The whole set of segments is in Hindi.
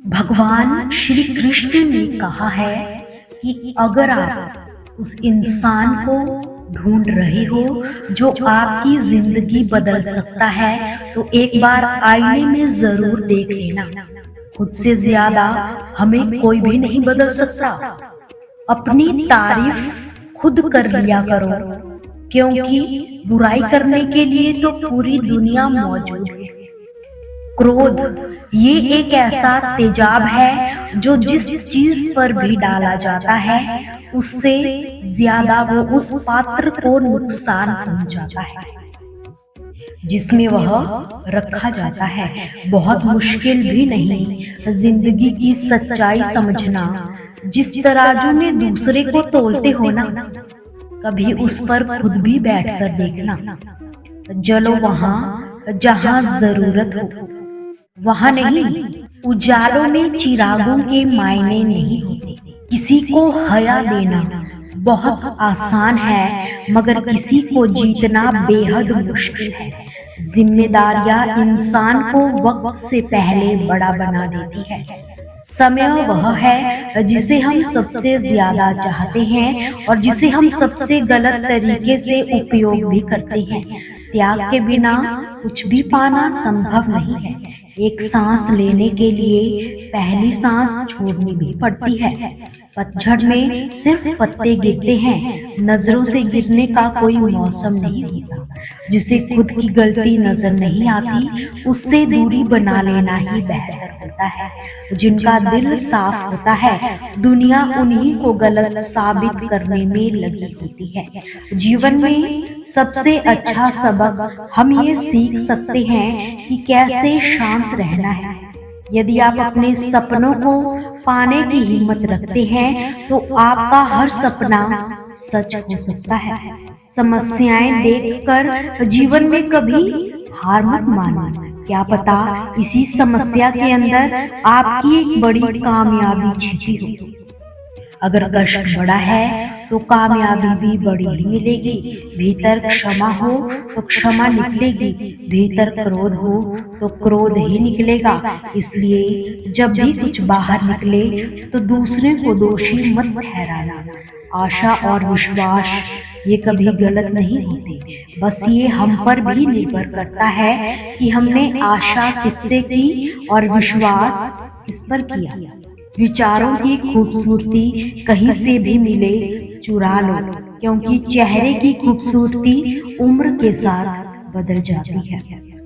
भगवान श्री कृष्ण ने कहा है कि अगर आप उस इंसान को ढूंढ रहे हो जो आपकी जिंदगी बदल सकता है तो एक बार आईने में जरूर देख लेना। खुद से ज्यादा हमें कोई भी नहीं बदल सकता। अपनी तारीफ खुद कर लिया करो, क्योंकि बुराई करने के लिए तो पूरी दुनिया मौजूद है। क्रोध ये एक ऐसा तेजाब है जो जिस चीज पर भी डाला जाता है उससे ज्यादा वो उस पात्र को नुकसान पहुंचाता है जिसमें वह रखा जाता है। बहुत मुश्किल भी नहीं जिंदगी की सच्चाई समझना। जिस तराजू में दूसरे को तोलते हो ना, कभी उस पर खुद भी बैठकर देखना। जलो वहां जहां जरूरत हो, वहां नहीं। उजालों में चिरागों के मायने नहीं होते। किसी को हया देना बहुत आसान है, मगर किसी को जीतना बेहद मुश्किल है। जिम्मेदारियां इंसान को वक्त से पहले बड़ा बना देती है। समय वह है जिसे हम सबसे ज्यादा चाहते हैं और जिसे हम सबसे गलत तरीके से उपयोग भी करते हैं। त्याग के बिना कुछ भी पाना संभव नहीं है। एक सांस लेने के लिए पहली सांस छोड़नी भी पड़ती है। पतझड़ में सिर्फ पत्ते गिरते हैं, नजरों से गिरने का कोई मौसम नहीं होता। जिसे खुद की गलती नजर नहीं आती उससे दूरी बना लेना ही बेहतर होता है। जिनका दिल साफ होता है दुनिया उन्हीं को गलत साबित करने में लगी होती है। जीवन में सबसे अच्छा सबक हम ये सीख सकते हैं कि कैसे शांत रहना है। यदि आप अपने सपनों को पाने की हिम्मत रखते हैं तो आपका हर सपना सच हो सकता है। समस्याएं देखकर जीवन में कभी हार मत मानो। क्या पता इसी समस्या के अंदर आपकी एक बड़ी कामयाबी छिपी हो। अगर कष्ट बड़ा है तो कामयाबी भी बड़ी ही मिलेगी। भीतर क्षमा हो तो क्षमा निकलेगी, भीतर क्रोध हो तो क्रोध ही निकलेगा। इसलिए जब भी कुछ बाहर निकले तो दूसरे को दोषी मत ठहराना। आशा और विश्वास ये कभी गलत नहीं होते, बस ये हम पर भी निर्भर करता है कि हमने आशा किससे की और विश्वास किस पर किया। विचारों की खूबसूरती कहीं से भी मिले चुरा लो, क्योंकि चेहरे की खूबसूरती उम्र के साथ बदल जाती है,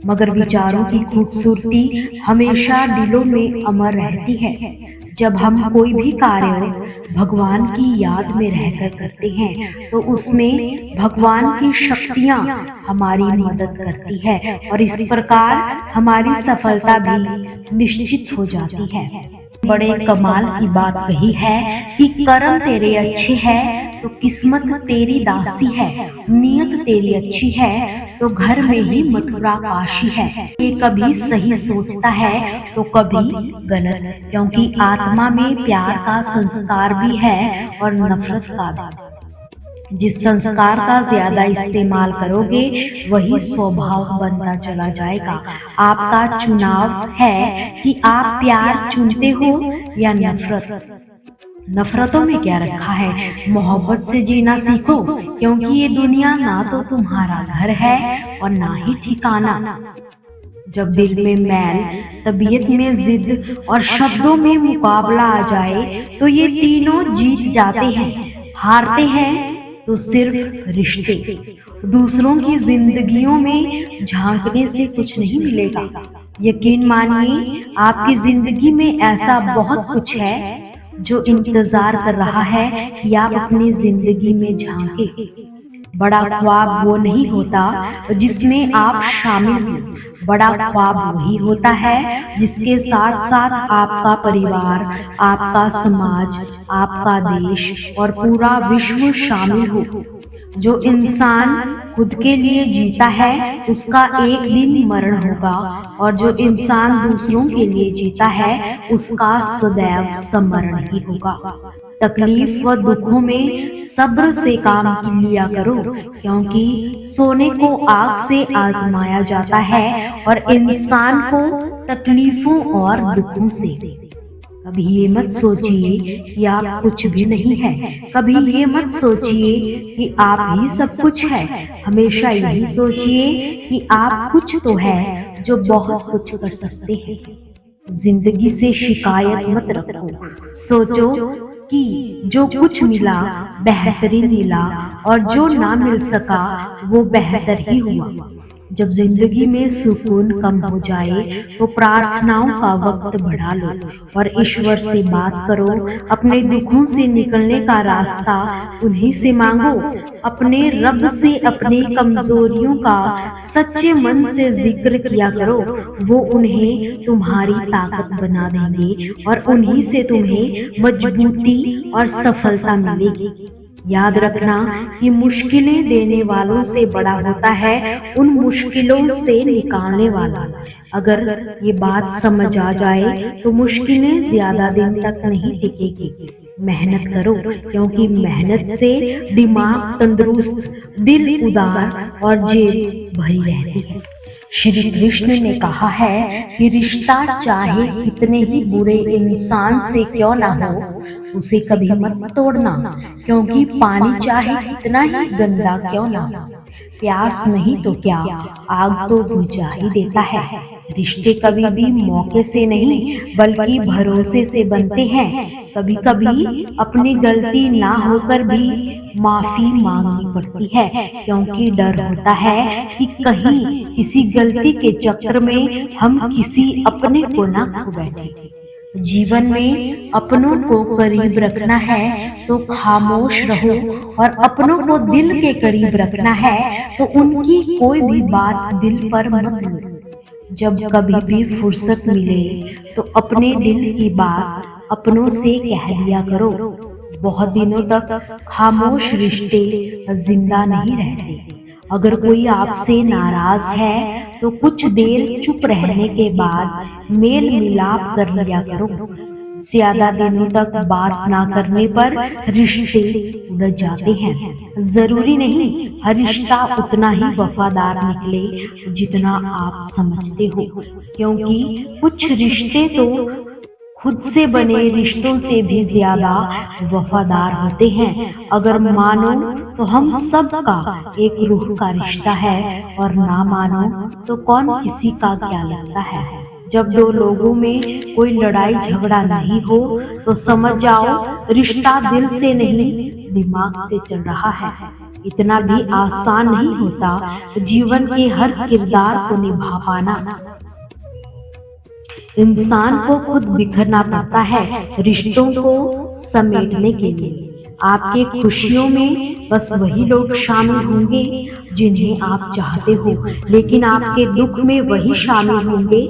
मगर विचारों की खूबसूरती हमेशा दिलों में अमर रहती है। जब हम कोई भी कार्य भगवान की याद में रहकर करते हैं तो उसमें भगवान की शक्तियां हमारी मदद करती है और इस प्रकार हमारी सफलता भी निश्चित हो जाती है। बड़े कमाल की बात कही है कि कर्म तेरे अच्छे हैं तो किस्मत तेरी दासी है। नियत तेरी अच्छी है तो घर में ही मथुरा काशी है। ये कभी सही सोचता है तो कभी गलत, क्योंकि आत्मा में प्यार का संस्कार भी है और नफरत का भी। जिस संस्कार का ज्यादा इस्तेमाल करोगे वही स्वभाव बनता चला जाएगा। आपका चुनाव है कि आप प्यार चुनते हो या नफरत। नफरतों में क्या रखा है, मोहब्बत से जीना सीखो, क्योंकि ये दुनिया ना तो तुम्हारा घर है और ना ही ठिकाना। जब दिल में मैल, तबीयत में जिद और शब्दों में मुकाबला आ जाए तो ये तीनों जीत जाते हैं। हारते हैं तो सिर्फ रिश्ते। दूसरों की जिंदगियों में झांकने से कुछ नहीं मिलेगा। यकीन मानिए आपकी जिंदगी में ऐसा बहुत कुछ है जो इंतजार कर रहा है कि आप अपनी जिंदगी में झांके। बड़ा ख्वाब वो नहीं होता जिसमें आप शामिल हो, बड़ा ख्वाब वही होता है जिसके साथ साथ आपका परिवार, आपका समाज, आपका देश और पूरा विश्व शामिल हो। जो इंसान खुद के लिए जीता है उसका एक दिन मरण होगा और जो इंसान दूसरों के लिए जीता है उसका सदैव स्मरण ही होगा। तकलीफ व दुखों में सब्र से काम लिया करो, क्योंकि सोने को आग से आजमाया जाता है और इंसान को तकलीफों और दुखों से। कभी ये मत सोचिए कि आप कुछ भी नहीं है, कभी ये मत सोचिए कि आप ही सब कुछ है। हमेशा यही सोचिए कि आप कुछ तो है जो बहुत कुछ कर सकते हैं। जिंदगी से शिकायत मत रखो, सोचो कि जो कुछ मिला बेहतरीन मिला और जो ना मिल सका वो बेहतर ही हुआ। जब जिंदगी में सुकून कम हो जाए तो प्रार्थनाओं का वक्त बढ़ा लो और ईश्वर से बात करो। अपने दुखों से निकलने का रास्ता उन्हीं से मांगो। अपने रब से अपनी कमजोरियों का सच्चे मन से जिक्र किया करो। वो उन्हें तुम्हारी ताकत बना देंगे और उन्हीं से तुम्हें मजबूती और सफलता मिलेगी। याद रखना कि मुश्किलें देने वालों से बड़ा होता है उन मुश्किलों से निकालने वाला। अगर ये बात समझ आ जाए तो मुश्किलें ज्यादा दिन तक नहीं टिकेगी। मेहनत करो, क्योंकि मेहनत से दिमाग तंदुरुस्त, दिल उदार और जेब भरी रहती है। श्री कृष्ण ने कहा है कि रिश्ता चाहे कितने ही बुरे इंसान से क्यों ना हो, उसे कभी मत तोड़ना, क्योंकि पानी चाहे कितना ही गंदा क्यों ना हो, प्यास नहीं तो क्या आग तो बुझा ही देता है। रिश्ते कभी भी मौके से नहीं बल्कि भरोसे से बनते हैं। कभी कभी अपनी गलती ना होकर भी माफी मांगनी पड़ती है, क्योंकि डर होता है कि कहीं किसी गलती के चक्कर में हम किसी अपने को ना खो बैठे। जीवन में अपनों को करीब रखना है तो खामोश रहो, और अपनों को दिल के करीब रखना है तो उनकी कोई भी बात दिल पर मत लो। जब कभी भी फुर्सत मिले तो अपने दिल की बात अपनों से कह दिया करो। बहुत दिनों तक खामोश रिश्ते जिंदा नहीं रहते। अगर कोई आपसे नाराज है तो कुछ देर चुप रहने के बाद मेल मिलाप कर लिया करो। ज्यादा दिनों तक बात ना करने पर रिश्ते उलझ जाते हैं। जरूरी नहीं हर रिश्ता उतना ही वफादार निकले जितना आप समझते हो, क्योंकि कुछ रिश्ते तो खुद से बने रिश्तों से भी ज्यादा वफादार होते हैं। अगर मानो तो हम सब का एक रूह का रिश्ता है, और ना मानो तो कौन किसी का क्या लगता है। जब दो लोगों में कोई लड़ाई झगड़ा नहीं हो तो समझ जाओ रिश्ता दिल से नहीं दिमाग से चल रहा है। इतना भी आसान नहीं होता जीवन के हर किरदार को निभा पाना। इंसान को खुद बिखरना पड़ता है रिश्तों को समेटने के लिए। आपके खुशियों में बस वही लोग शामिल होंगे जिन्हें आप चाहते हो, लेकिन आपके दुख में वही शामिल होंगे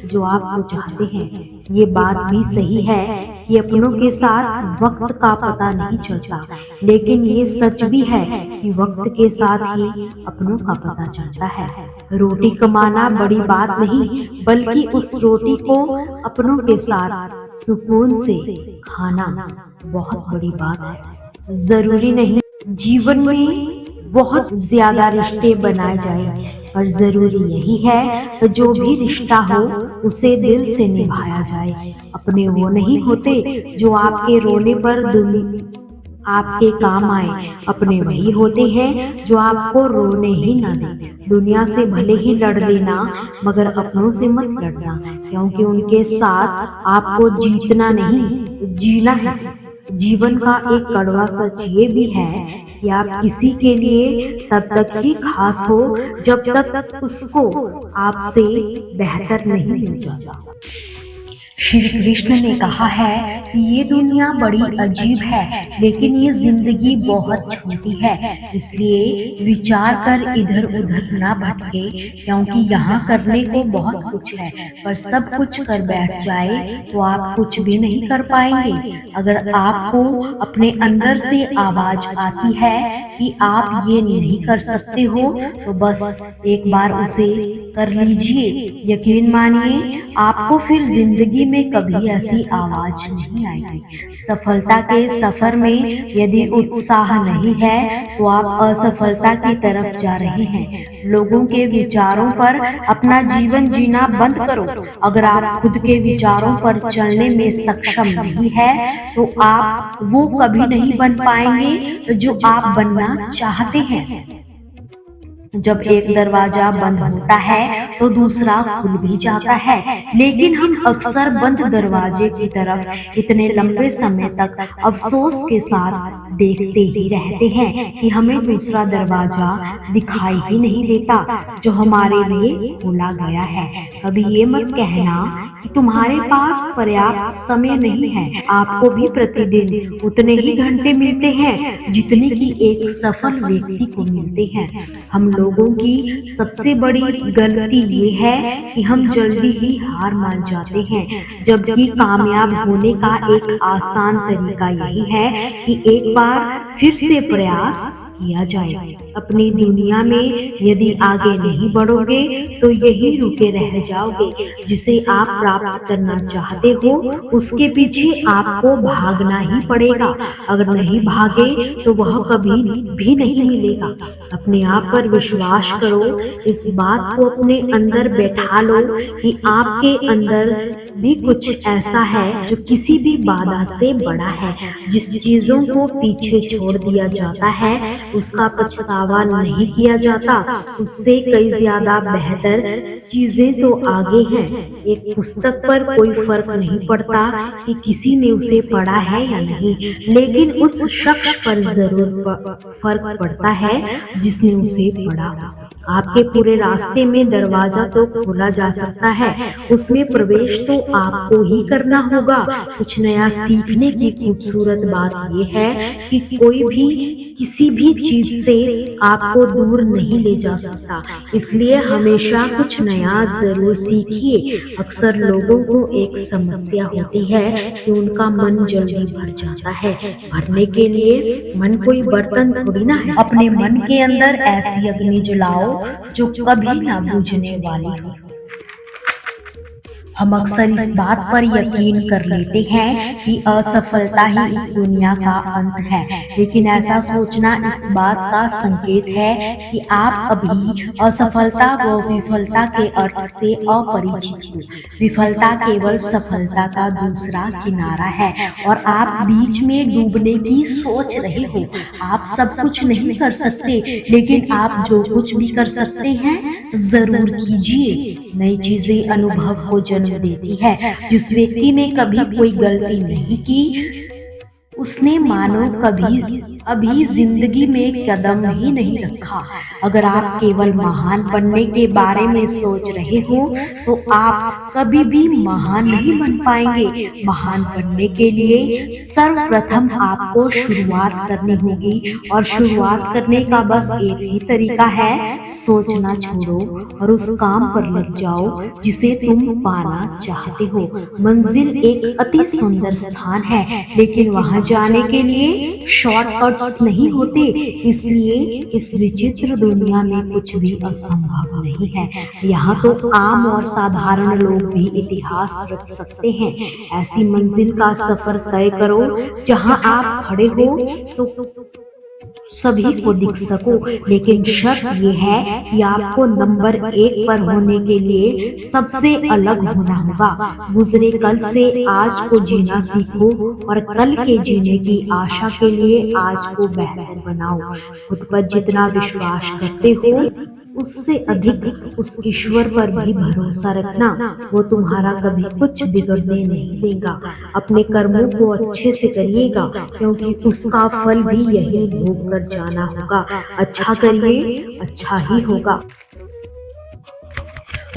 जो आपको चाहते हैं। ये बात भी सही है कि अपनों के साथ वक्त का पता नहीं चलता, लेकिन ये सच भी है कि वक्त के साथ ही अपनों का पता चलता है। रोटी कमाना बड़ी बात नहीं, बल्कि उस रोटी को अपनों के साथ सुकून से खाना बहुत बड़ी बात है। जरूरी नहीं जीवन में बहुत ज्यादा रिश्ते बनाए जाए, और जरूरी यही है तो जो भी रिश्ता हो उसे दिल से निभाया जाए। अपने वो नहीं होते जो आपके रोने पर आपके काम आए, अपने वही होते हैं जो आपको रोने ही ना दे। दुनिया से भले ही लड़ लेना, मगर अपनों से मत लड़ना, क्योंकि उनके साथ आपको जीतना नहीं जीना है। जीवन का एक कड़वा सच ये भी है कि आप किसी के लिए तब तक ही खास हो जब तक उसको आपसे बेहतर नहीं मिल जाता। श्री कृष्ण ने कहा है कि ये दुनिया बड़ी अजीब है, लेकिन ये जिंदगी बहुत छोटी है, इसलिए विचार कर इधर उधर ना भटके, क्योंकि यहाँ करने को बहुत कुछ है, पर सब कुछ कर बैठ जाए तो आप कुछ भी नहीं कर पाएंगे। अगर आपको अपने अंदर से आवाज आती है कि आप ये नहीं कर सकते हो, तो बस एक बार उसे कर लीजिए। यकीन मानिए आपको फिर जिंदगी में कभी ऐसी आवाज नहीं आएगी। सफलता के सफर में यदि उत्साह नहीं है तो आप असफलता की तरफ जा रहे हैं। लोगों के विचारों पर अपना जीवन जीना बंद करो। अगर आप खुद के विचारों पर चलने में सक्षम नहीं है तो आप वो कभी नहीं बन पाएंगे जो आप बनना चाहते हैं। जब एक दरवाजा बंद होता है तो दूसरा खुल भी जाता है, लेकिन हम अक्सर बंद दरवाजे की तरफ इतने लंबे समय तक अफसोस के साथ देखते ही रहते हैं कि हमें दूसरा दरवाजा दिखाई ही नहीं देता जो हमारे लिए खोला गया है। कभी ये मत कहना कि तुम्हारे पास पर्याप्त समय नहीं है। आपको भी प्रतिदिन उतने ही घंटे मिलते हैं जितने कि एक सफल व्यक्ति को मिलते हैं। हम लोगों की सबसे बड़ी गलती ये है कि हम जल्दी ही हार मान जाते हैं, जबकि कामयाब होने का एक आसान तरीका यही है कि एक बार फिर से प्रयास किया जाए। अपनी दुनिया में यदि आगे नहीं बढ़ोगे तो यही रुके रह जाओगे। जिसे आप प्राप्त करना चाहते हो उसके पीछे आपको भागना ही पड़ेगा। अगर नहीं भागे तो वह कभी भी नहीं मिलेगा। अपने आप पर विश्वास करो। इस बात को अपने अंदर बैठा लो कि आपके अंदर भी कुछ ऐसा है जो किसी भी बाधा से बड़ा है। जिस चीजों को पीछे छोड़ दिया जाता है उसका पछतावा नहीं किया जाता, उससे कई ज्यादा बेहतर चीजें तो आगे हैं। एक पुस्तक पर कोई फर्क नहीं पड़ता कि किसी ने उसे पढ़ा है या नहीं, लेकिन उस शख्स पर जरूर फर्क पड़ता है जिसने उसे पढ़ा। आपके पूरे रास्ते में दरवाजा तो खोला जा सकता है, उसमें प्रवेश तो आपको ही करना होगा। कुछ नया सीखने की खूबसूरत बात यह है कि कोई भी किसी भी चीज से आपको दूर नहीं ले जा सकता, इसलिए हमेशा कुछ नया जरूर सीखिए। अक्सर लोगों को एक समस्या होती है कि उनका मन जल्दी भर जाता है। भरने के लिए मन कोई बर्तन थोड़ी ना है। अपने मन के अंदर ऐसी अग्नि जलाओ जो कभी ना बुझने वाली हो। हम अक्सर इस बात पर यकीन कर लेते हैं कि असफलता ही इस दुनिया का अंत है, लेकिन ऐसा सोचना इस बात का संकेत है कि आप अभी असफलता व विफलता के अर्थ से अपरिचित हो। विफलता केवल सफलता का दूसरा किनारा है और आप बीच में डूबने की सोच रहे हो। आप सब कुछ नहीं कर सकते, लेकिन आप जो कुछ भी कर सकते हैं जरूर कीजिए। नई चीजें अनुभव को जन्म देती है। जिस व्यक्ति ने कभी कोई गलती नहीं की उसने मानो कभी अभी जिंदगी में कदम ही नहीं रखा। अगर आप केवल महान बनने के बारे में सोच रहे हो तो आप कभी भी महान नहीं बन पाएंगे। महान बनने के लिए सर्वप्रथम आपको शुरुआत करनी होगी और शुरुआत करने का बस एक ही तरीका है, सोचना छोड़ो और उस काम पर लग जाओ जिसे तुम पाना चाहते हो। मंजिल एक अति सुंदर स्थान है, लेकिन वहां जाने के लिए शॉर्टकट्स नहीं होते, इसलिए इस विचित्र दुनिया में कुछ भी असंभव नहीं है। यहाँ तो आम और साधारण लोग भी इतिहास रच सकते हैं। ऐसी मंजिल का सफर तय करो जहाँ आप खड़े हो तो सभी को दिख सको, लेकिन शर्त ये है कि आपको नंबर 1 पर होने के लिए सबसे अलग होना होगा। गुजरे कल से आज को जीना सीखो और कल के जीने की आशा के लिए आज को बेहतर बनाओ। खुद पर जितना विश्वास करते हो उससे अधिक उस ईश्वर पर भी भरोसा रखना। वो तुम्हारा कभी कुछ बिगड़ने नहीं देगा। अपने कर्मों को अच्छे से करिएगा, क्योंकि उसका फल भी यही भोग कर जाना होगा। अच्छा करिए, अच्छा ही होगा।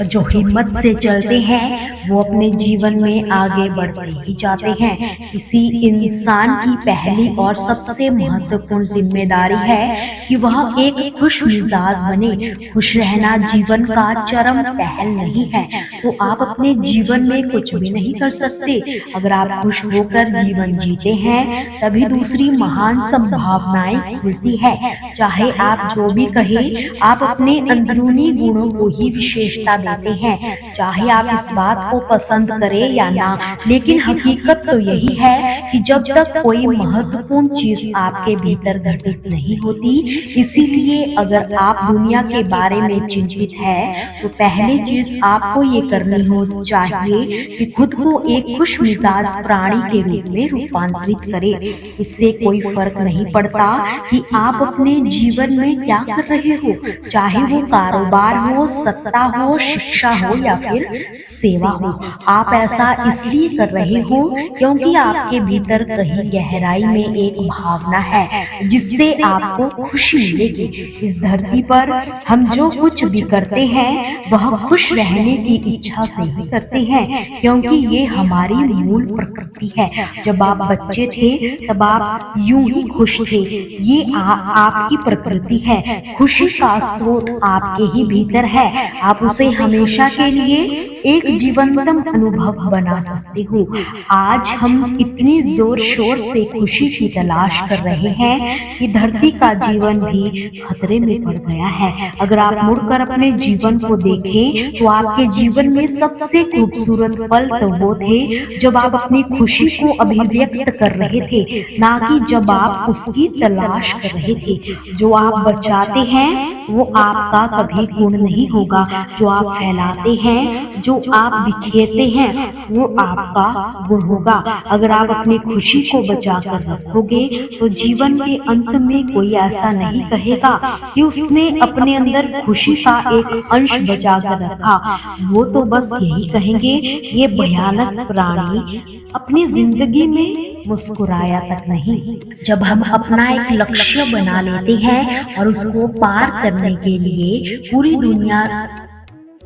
जो हिम्मत से चलते हैं वो अपने जीवन में आगे बढ़ते ही जाते हैं। किसी इंसान की पहली और सबसे महत्वपूर्ण जिम्मेदारी है कि वह एक खुश मिजाज बने। खुश रहना जीवन का चरम पहल नहीं है तो आप अपने जीवन में कुछ भी नहीं कर सकते। अगर आप खुश होकर जीवन जीते हैं तभी दूसरी महान संभावनाएं खुलती है। चाहे आप जो भी कहें, आप अपने अंदरूनी गुणों को ही विशेषता देते हैं, चाहे आप इस बात को पसंद करें या ना। लेकिन हकीकत तो यही है कि जब तक कोई महत्वपूर्ण चीज आपके भीतर घटित नहीं होती, इसीलिए अगर आप दुनिया के बारे में चिंतित है तो पहली चीज आपको ये करनी हो चाहिए कि खुद को एक खुश मिजाज प्राणी के रूप में रूपांतरित करें। इससे कोई फर्क नहीं पड़ता कि आप अपने जीवन में क्या कर रहे हो, चाहे वो कारोबार हो, सत्ता हो, शिक्षा हो या फिर सेवा हो। आप ऐसा इसलिए कर रहे हो क्योंकि आपके भीतर कहीं गहराई में एक भावना है जिससे आपको खुशी मिलेगी। इस धरती पर हम जो कुछ भी करते हैं वह खुश रहने की इच्छा से ही करते हैं, क्योंकि ये हमारी मूल प्रकृति है। जब आप बच्चे थे तब आप यूं ही खुश थे। ये आपकी प्रकृति है। खुशी का स्रोत आपके ही भीतर है। आप उसे हमेशा के लिए एक जीवंतम अनुभव बना सकते हो। आज हम इतनी जोर शोर से खुशी की तलाश कर रहे हैं कि धरती का जीवन भी खतरे में पड़ गया है। अगर आप मुड़कर अपने जीवन को देखें तो आपके जीवन में सबसे खूबसूरत पल तो वो थे जब आप अपनी खुशी को अभिव्यक्त कर रहे थे, ना कि जब आप उसकी तलाश कर रहे थे। जो आप बचाते हैं वो आपका कभी गुण नहीं होगा। जो आप फैलाते हैं, जो आप बिखेरते हैं, वो आपका गुण होगा। अगर आप अपनी खुशी को बचा कर रखोगे तो जीवन के अंत में कोई ऐसा नहीं कहेगा कि उसने अपने अंदर खुशी का एक अंश बचा कर रखा। वो तो बस यही कहेंगे, ये भयानक प्राणी अपनी जिंदगी में मुस्कुराया तक नहीं। जब हम अपना एक लक्ष्य बना लेते हैं और उसको पार करने के लिए पूरी दुनिया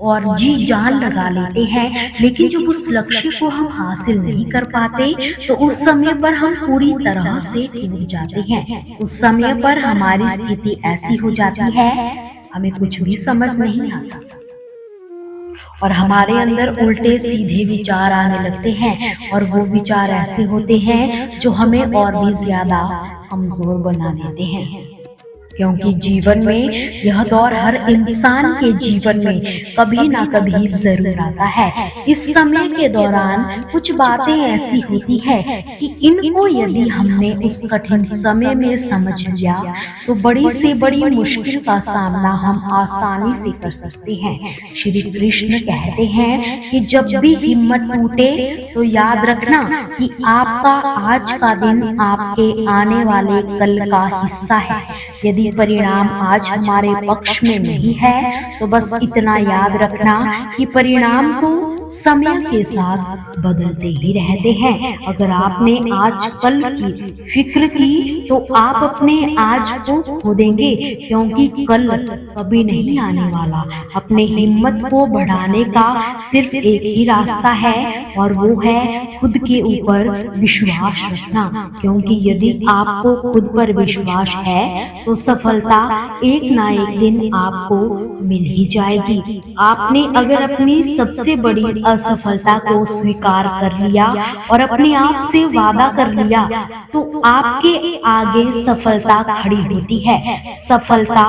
और जी जान लगा लेते हैं, लेकिन जब उस लक्ष्य को हम हासिल नहीं कर पाते तो उस समय पर हम पूरी तरह से टूट जाते हैं। उस समय पर हमारी स्थिति ऐसी हो जाती है, हमें कुछ भी समझ नहीं आता और हमारे अंदर उल्टे सीधे विचार आने लगते हैं। और वो विचार ऐसे होते हैं जो हमें और भी ज्यादा कमजोर बना देते हैं, क्योंकि जीवन में यह दौर हर इंसान के जीवन में कभी ना कभी जरूर आता है। इस समय के दौरान कुछ बातें ऐसी होती है कि इनको यदि हमने उस कठिन समय में समझ लिया तो बड़ी से बड़ी मुश्किल का सामना हम आसानी से कर सकते हैं। श्री कृष्ण कहते हैं कि जब भी हिम्मत टूटे तो याद रखना कि आपका आज का दिन आपके आने वाले कल का हिस्सा है। यदि परिणाम आज हमारे पक्ष में नहीं है तो बस इतना याद रखना कि परिणाम तो समय के साथ बदलते ही रहते हैं। अगर आपने आज कल की फिक्र की तो आप अपने आज को खो देंगे, क्योंकि कल कभी नहीं आने वाला। अपने हिम्मत को बढ़ाने का सिर्फ एक ही रास्ता है और वो है खुद के ऊपर विश्वास रखना, क्योंकि यदि आपको खुद पर विश्वास है तो सफलता एक ना एक दिन आपको मिल ही जाएगी। आपने अगर अपनी सबसे बड़ी असफलता को स्वीकार कर लिया और अपने आप से वादा कर लिया तो आपके आगे सफलता खड़ी होती है। सफलता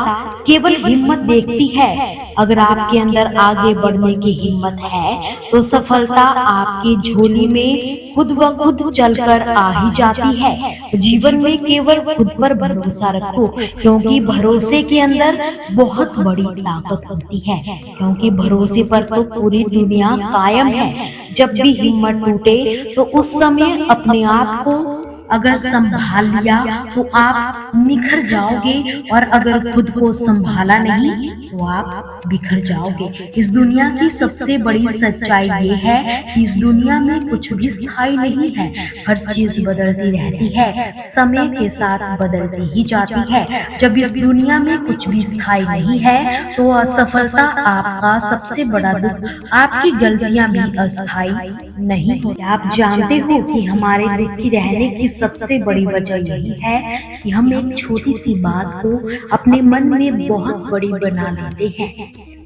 केवल हिम्मत देखती है। अगर आपके अंदर आगे बढ़ने की हिम्मत है तो सफलता आपकी झोली में खुद व खुद चलकर आ ही जाती है। जीवन में केवल खुद पर भरोसा रखो, क्योंकि भरोसे के अंदर बहुत बड़ी ताकत होती है, क्योंकि भरोसे पर तो पूरी दुनिया कायम है। जब भी हिम्मत टूटे तो उस समय अपने आप को अगर संभाल लिया तो आप निखर जाओगे, और अगर खुद को संभाला नहीं तो आप बिखर जाओगे। इस दुनिया की सबसे बड़ी सच्चाई ये है कि इस दुनिया में कुछ भी स्थायी नहीं है। हर चीज बदलती रहती है, समय के साथ बदलती ही जाती है। जब इस दुनिया में कुछ भी स्थायी नहीं है तो असफलता आपका सबसे बड़ा दुख, आपकी गलतियां भी अस्थायी नहीं होती। आप जानते हो कि हमारे दुखी रहने की सबसे बड़ी वजह यही है कि हम एक छोटी सी बात को अपने मन में बहुत बड़ी बना लेते हैं।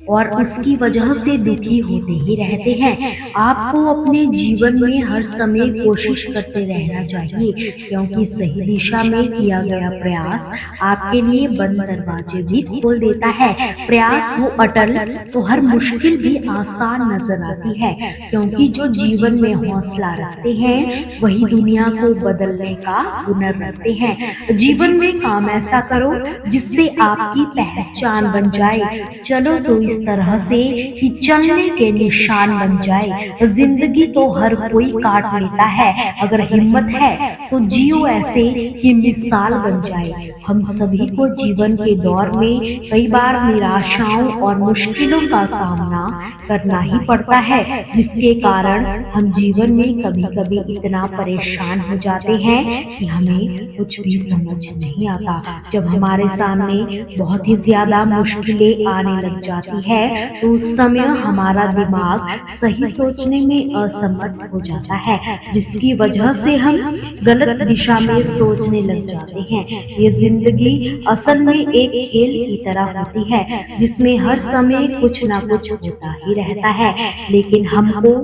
और उसकी वजह से दुखी होते ही रहते हैं। आपको अपने जीवन में हर समय कोशिश करते रहना चाहिए, क्योंकि सही दिशा में किया गया प्रयास आपके लिए बंद दरवाजे भी खोल देता है। प्रयास हो अटल तो हर मुश्किल भी आसान नजर आती है, क्योंकि जो जीवन में हौसला रखते हैं वही दुनिया को बदलने का हुनर रखते हैं। जीवन में काम ऐसा करो जिससे आपकी पहचान बन जाए। चलो तो इस तरह से कि चलने के निशान बन जाए। जिंदगी तो हर कोई काट लेता है, अगर हिम्मत है तो जियो ऐसे कि मिसाल बन जाए। हम सभी को जीवन के दौर में कई बार निराशाओं और मुश्किलों का सामना करना ही पड़ता है, जिसके कारण हम जीवन में कभी कभी इतना परेशान हो जाते हैं कि हमें कुछ भी समझ नहीं आता। जब हमारे सामने बहुत ही ज्यादा मुश्किलें आने लग जाती है तो उस समय हमारा दिमाग सही सोचने में असमर्थ हो जाता है, जिसकी वजह से हम गलत दिशा में सोचने लग जाते हैं। ये जिंदगी असल में एक खेल की तरह होती है, जिसमें हर समय कुछ ना कुछ होता ही रहता है, लेकिन हमको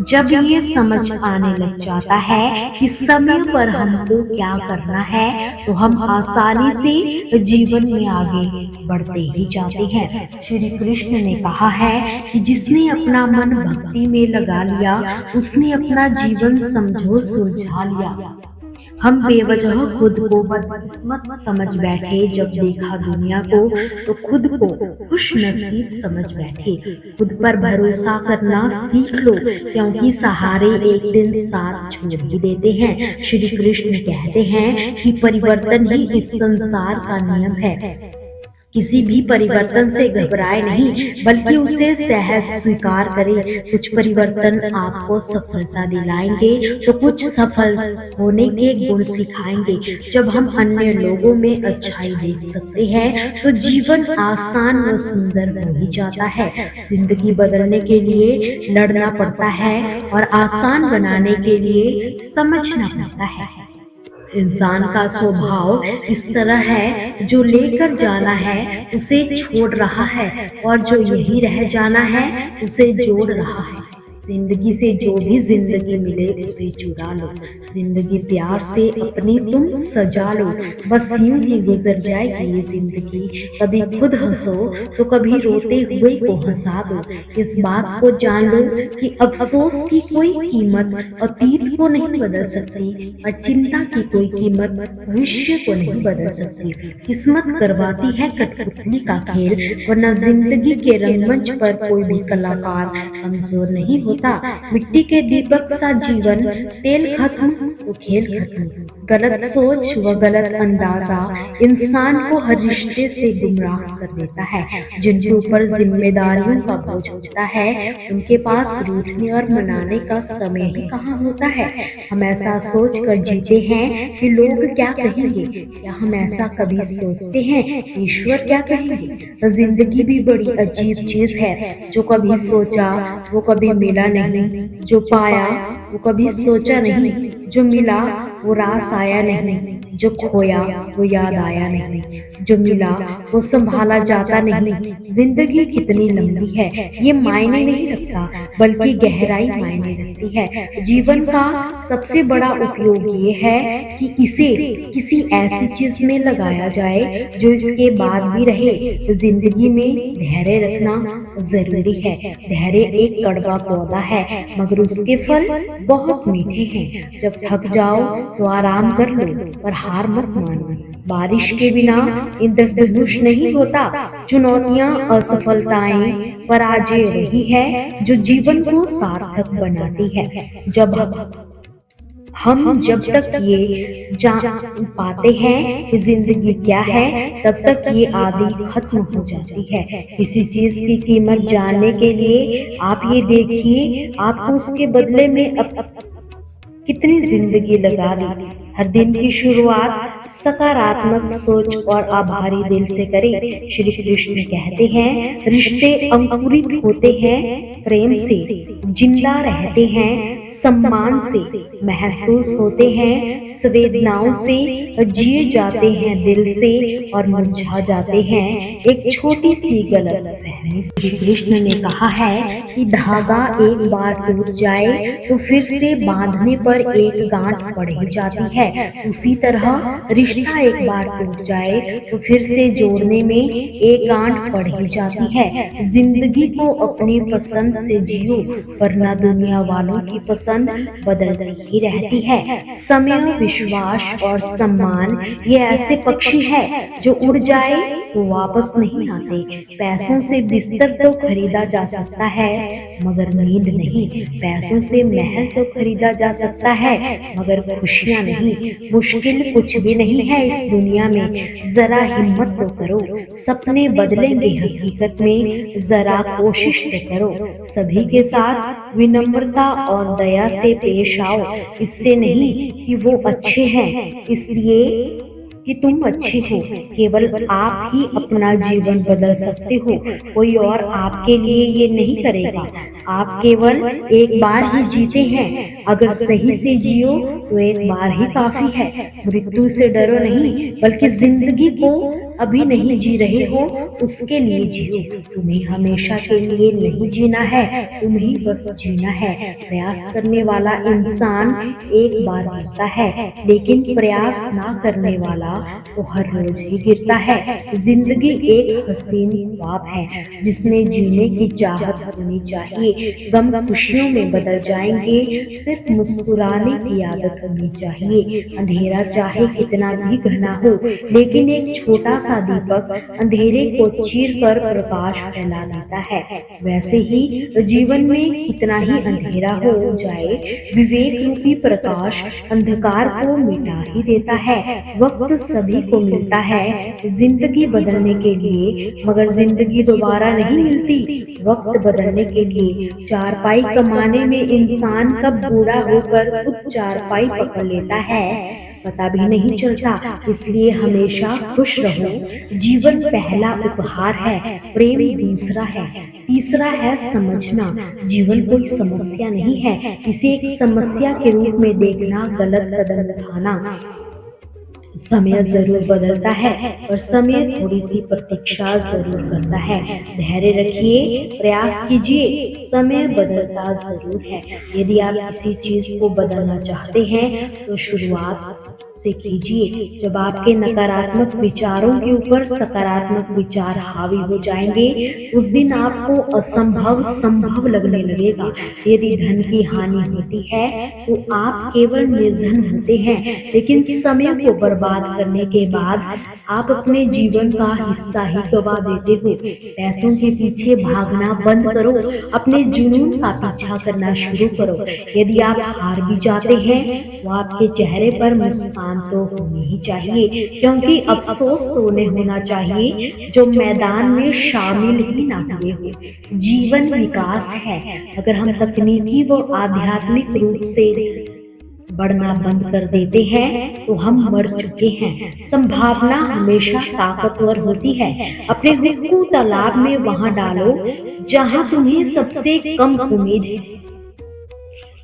जब ये समझ आने लग जाता है कि समय पर हमको क्या करना है तो हम आसानी से जीवन में आगे बढ़ते ही जाते हैं। श्री कृष्ण ने कहा है कि जिसने अपना मन भक्ति में लगा लिया उसने अपना जीवन समझो सुलझा लिया। हम बेवजह खुद को बदकिस्मत समझ बैठे, जब देखा दुनिया को तो खुद को खुश नसीब समझ बैठे। खुद पर भरोसा करना सीख लो, क्योंकि सहारे एक दिन साथ छोड़ ही देते हैं। श्री कृष्ण कहते हैं कि परिवर्तन ही इस संसार का नियम है। किसी भी परिवर्तन से घबराए नहीं, बल्कि उसे सहज स्वीकार करें। कुछ परिवर्तन आपको सफलता दिलाएंगे तो कुछ सफल होने के गुण सिखाएंगे। जब हम अन्य लोगों में अच्छाई देख सकते हैं तो जीवन आसान व सुंदर हो ही जाता है। जिंदगी बदलने के लिए लड़ना पड़ता है और आसान बनाने के लिए समझना पड़ता है। इंसान का स्वभाव इस तरह है, जो लेकर जाना है उसे छोड़ रहा है और जो यही रह जाना है उसे जोड़ रहा है। जिंदगी से जो भी जिंदगी मिले उसे चुरा लो। जिंदगी प्यार से अपनी तुम सजा लो। बस यूं ही गुजर जाएगी ये जिंदगी। कभी खुद हंसो तो कभी रोते हुए को हंसा दो। इस बात को जान लो कि अफसोस की कोई कीमत अतीत को नहीं बदल सकती और चिंता की कोई कीमत भविष्य को नहीं बदल सकती। किस्मत करवाती है कठपुतली का खेल, वरना जिंदगी के रंगमंच पर कोई भी कलाकार कमजोर नहीं होता। मिट्टी के दीपक सा जीवन, तेल खत्म तो खेल खत्म। गलत सोच व गलत अंदाजा इंसान को हर रिश्ते से गुमराह कर देता है। जिनके ऊपर जिम्मेदारियों का बोझ होता है उनके पास रूठने और मनाने का समय ही कहाँ होता है। हम ऐसा सोच कर जीते हैं कि लोग क्या कहेंगे। क्या हम ऐसा कभी सोचते हैं ईश्वर क्या कहेंगे। जिंदगी भी बड़ी अजीब चीज है। जो कभी सोचा वो कभी मिला नहीं, जो पाया वो कभी सोचा नहीं, जो मिला वो रास आया नहीं, जो खोया वो याद आया नहीं, जो मिला वो संभाला जाता नहीं। जिंदगी कितनी लंबी है ये मायने नहीं रखता, बल्कि गहराई मायने रखती है। जीवन का सबसे बड़ा उपयोग ये है कि इसे किसी ऐसी चीज में लगाया जाए जो इसके बाद भी रहे। जिंदगी में धैर्य रखना जरूरी है। धैर्य एक कड़वा पौधा है, मगर उसके फल बहुत मीठे हैं। जब थक जाओ तो आराम कर लो, पर हार मत मानो। बारिश के बिना इंद्रधनुष नहीं होता। चुनौतियां, असफलताएं, पराजय वही है जो जीवन को सार्थक बनाती है। जब तक ये जान पाते हैं कि जिंदगी क्या है, तब तक ये आदि खत्म हो जाती है। किसी चीज की कीमत जानने के लिए आप ये देखिए आपको उसके बदले में कितनी जिंदगी लगा दी। हर दिन की शुरुआत सकारात्मक सोच और आभारी दिल से करें। श्री कृष्ण कहते हैं, रिश्ते अंकुरित होते हैं प्रेम से, जिंदा रहते हैं सम्मान से, महसूस होते हैं संवेदनाओं से, जिए जाते हैं दिल से और मुरझा जाते हैं एक छोटी सी गलतफहमी से। श्री कृष्ण ने कहा है कि धागा एक बार टूट जाए तो फिर से बांधने पर एक गांठ पड़ ही जाती है। उसी तरह रिश्ता एक बार टूट जाए तो फिर से जोड़ने में एक गांठ पड़ ही जाती है। जिंदगी को अपनी पसंद से जियो, वरना दुनिया वालों की पसंद बदलती ही रहती है। समय, विश्वास और सम्मान ये ऐसे पक्षी है जो उड़ जाए तो वापस नहीं आते। पैसों से बिस्तर तो खरीदा जा सकता है मगर नींद नहीं। पैसों से महल तो खरीदा जा सकता है मगर खुशियां नहीं। मुश्किल कुछ भी नहीं है इस दुनिया में, जरा हिम्मत तो करो। सपने बदलेंगे हकीकत में, जरा कोशिश तो करो। सभी के साथ विनम्रता और दया से पेश आओ, इससे नहीं कि वो अच्छे हैं इसलिए कि तुम अच्छे हो। केवल आप ही अपना जीवन बदल सकते हो, कोई और आपके लिए ये नहीं करेगा। आप केवल एक बार ही जीते हैं, अगर सही से जियो तो एक बार ही काफी है। मृत्यु से डरो नहीं, बल्कि जिंदगी को अभी नहीं जी रहे हो उसके लिए जियो। तुम्हें हमेशा के लिए नहीं जीना है, तुम्हें बस जीना है। प्रयास करने वाला इंसान एक बार गिरता है, लेकिन प्रयास ना करने वाला तो हर रोज ही गिरता है। जिंदगी एक हसीन ख्वाब है जिसमें जीने की चाहत होनी चाहिए। गम खुशियों में बदल जाएंगे, सिर्फ मुस्कुराने की आदत होनी चाहिए। अंधेरा चाहे कितना भी घना हो, लेकिन एक छोटा सा दीपक अंधेरे को चीर कर प्रकाश फैला देता है। वैसे ही जीवन में कितना ही अंधेरा हो जाए, विवेक रूपी प्रकाश अंधकार को मिटा ही देता है। वक्त सभी को मिलता है जिंदगी बदलने के लिए, मगर जिंदगी दोबारा नहीं मिलती वक्त बदलने के लिए। चारपाई कमाने में इंसान कब बूढ़ा होकर खुद चारपाई पकड़ लेता है पता भी नहीं चलता। इसलिए हमेशा खुश रहो। जीवन पहला उपहार है, प्रेम दूसरा है, तीसरा है समझना। जीवन कोई समस्या नहीं है, इसे एक समस्या के रूप में देखना गलत कदम उठाना। समय जरूर बदलता है और समय थोड़ी सी प्रतीक्षा जरूर करता है। धैर्य रखिए, प्रयास कीजिए, समय बदलता जरूर है। यदि आप किसी चीज को बदलना चाहते हैं तो शुरुआत से कीजिए। जब आपके नकारात्मक विचारों के ऊपर सकारात्मक विचार हावी हो जाएंगे, उस दिन आपको असंभव संभव लगने लगेगा। यदि धन की हानि होती है तो आप केवल निर्धन होते हैं, लेकिन समय को बर्बाद करने के बाद आप अपने जीवन का हिस्सा ही गवा देते हो। पैसों के पीछे भागना बंद करो, अपने जुनून का पीछा करना शुरू करो। यदि आप हार भी जाते हैं तो आपके चेहरे पर मुस्कान तो होनी ही चाहिए, क्योंकि अफसोस तो उन्हें होना चाहिए जो मैदान में शामिल ही ना हुए हो। जीवन विकास है। अगर हम तकनीकी व आध्यात्मिक रूप से बढ़ना बंद कर देते हैं तो हम मर चुके हैं। संभावना हमेशा ताकतवर होती है। अपने हुक को तालाब में वहां डालो जहां तुम्हें सबसे कम उम्मीद है,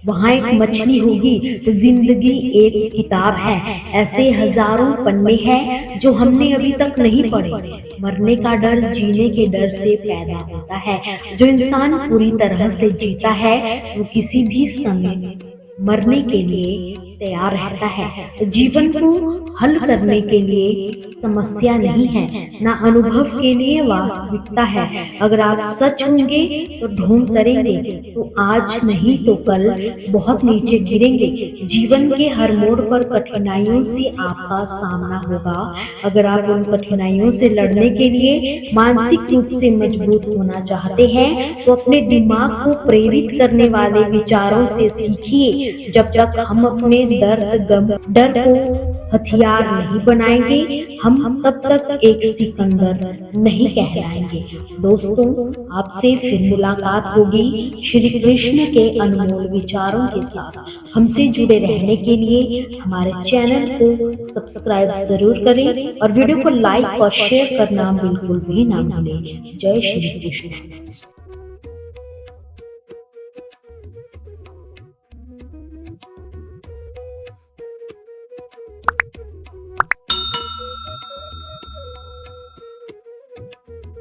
वहां एक मछली होगी। जिंदगी एक किताब है, ऐसे हजारों पन्ने हैं जो हमने अभी तक नहीं पढ़े। मरने का डर जीने के डर से पैदा होता है। जो इंसान पूरी तरह से जीता है वो किसी भी समय मरने के लिए तैयार रहता है। जीवन को हल करने के लिए समस्या नहीं है, ना अनुभव के लिए वास्तविकता है। अगर आप सच होंगे तो ढूंढ करेंगे, तो आज नहीं तो कल बहुत नीचे गिरेंगे। जीवन के हर मोड़ पर कठिनाइयों से आपका सामना होगा। अगर आप उन कठिनाइयों से लड़ने के लिए मानसिक रूप से मजबूत होना चाहते हैं तो अपने दिमाग को प्रेरित करने वाले विचारों से सीखिए। जब तक हम अपने दर्द गम डर को हथियार नहीं बनाएंगे, हम तब तक एक सिकंदर नहीं कहलाएंगे। दोस्तों, आपसे फिर मुलाकात होगी श्री कृष्ण के अनमोल विचारों के साथ। हमसे जुड़े रहने के लिए हमारे चैनल को सब्सक्राइब जरूर करें और वीडियो को लाइक और शेयर करना बिल्कुल भी ना भूलें। जय श्री कृष्ण।